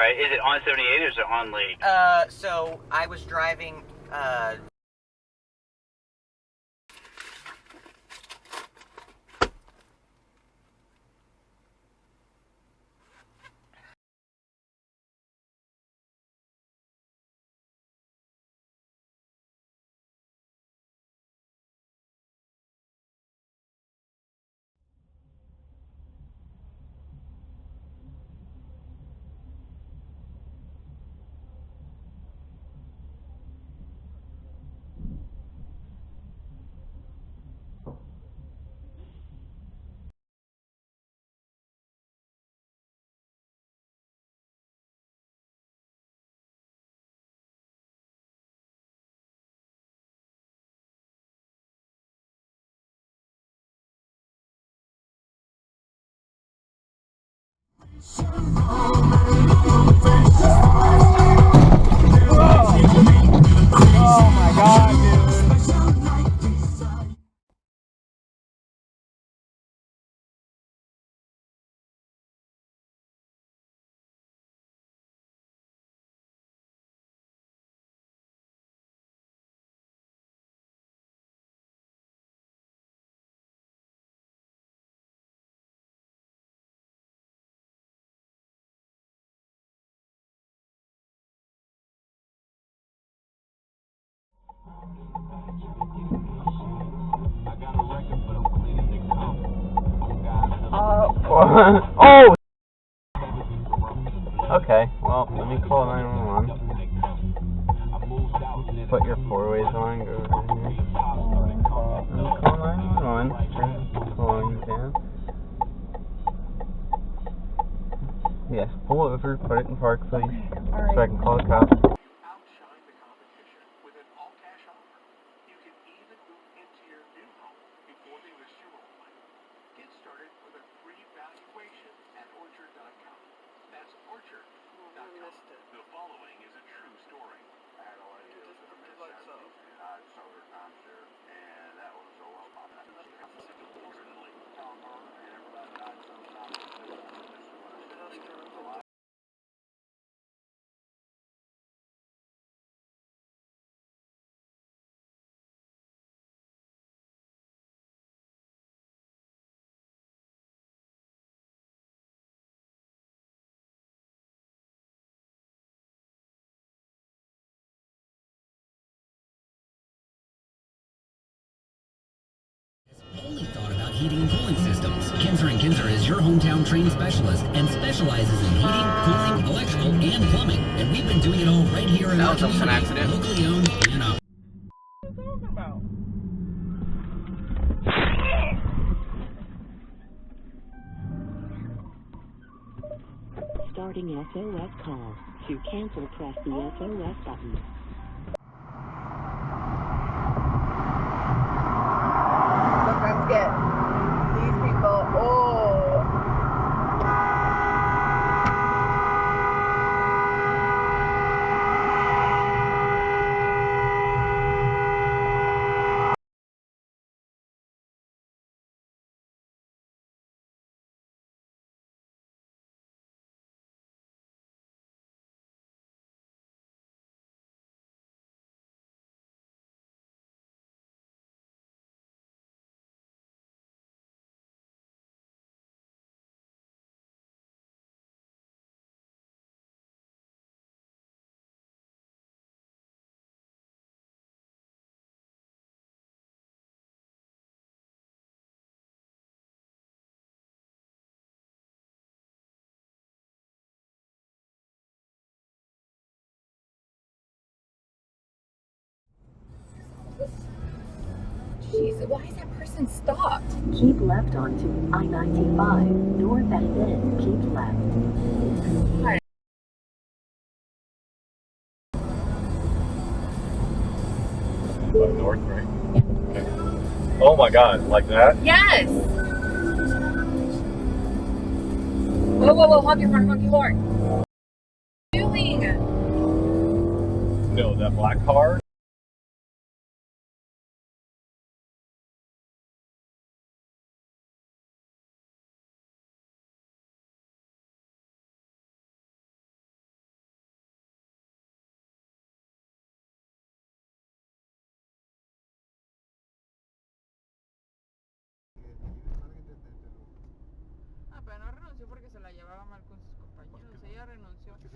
Alright, is it on 78 or is it on Lake? So I was driving, Oh my god, dude. Oh! Okay, well, let me call 911. Put your four ways on, go over here. Let me call 911. Turn calling down. Yes, pull over, put it in park, please. Okay, so I can call the cops. Outshine the competition with an all-cash offer. You can even move into your new home before they list your old one. Get started with a free valuation at Orchard.com. That's Orchard.com. The following is a true story. I had no idea it was in the mid-70s. I sold her timeshare, and that was so well popular. Only thought about heating and cooling systems. Kinzer & Kinzer is your hometown trained specialist and specializes in heating, cooling, electrical, and plumbing. And we've been doing it all right here in our community. That was an accident. Locally owned and operated. Starting SOS call. To cancel, press the SOS button. Look, let's get these people. Oh. Jeez, why is that person stopped? Keep left onto I-95. North and then keep left. Like north, right? Okay. Oh my god, like that? Yes! Whoa, whoa, whoa, honk your horn, honk your horn. What are you doing? No, that black car?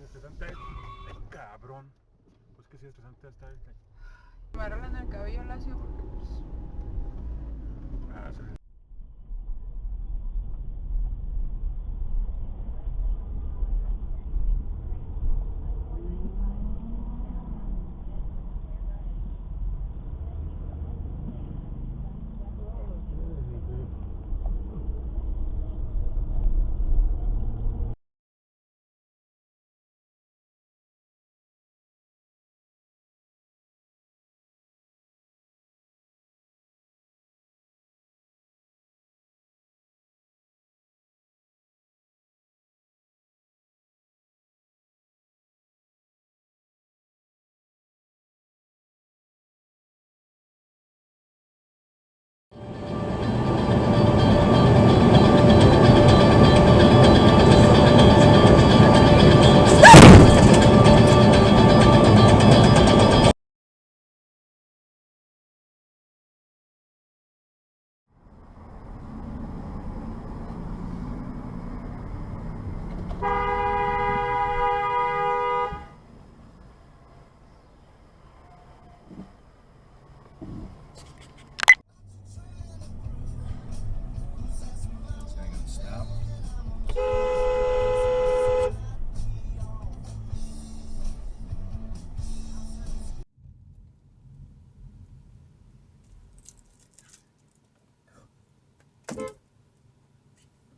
estresante. Ay, cabrón. Pues que sí, estresante hasta el... Me arreglan el cabello lacio porque pues... Ah, se le...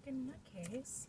In that case...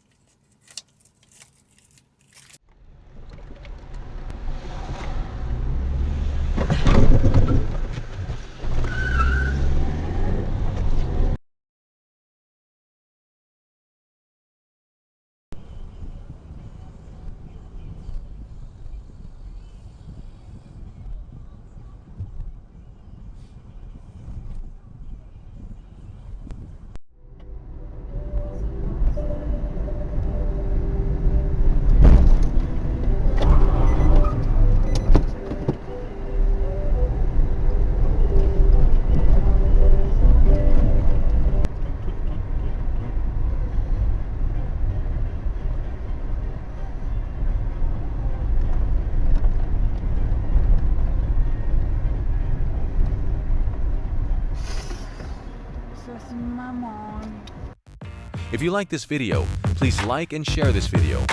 If you like this video, please like and share this video.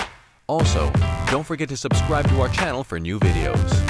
Also, don't forget to subscribe to our channel for new videos.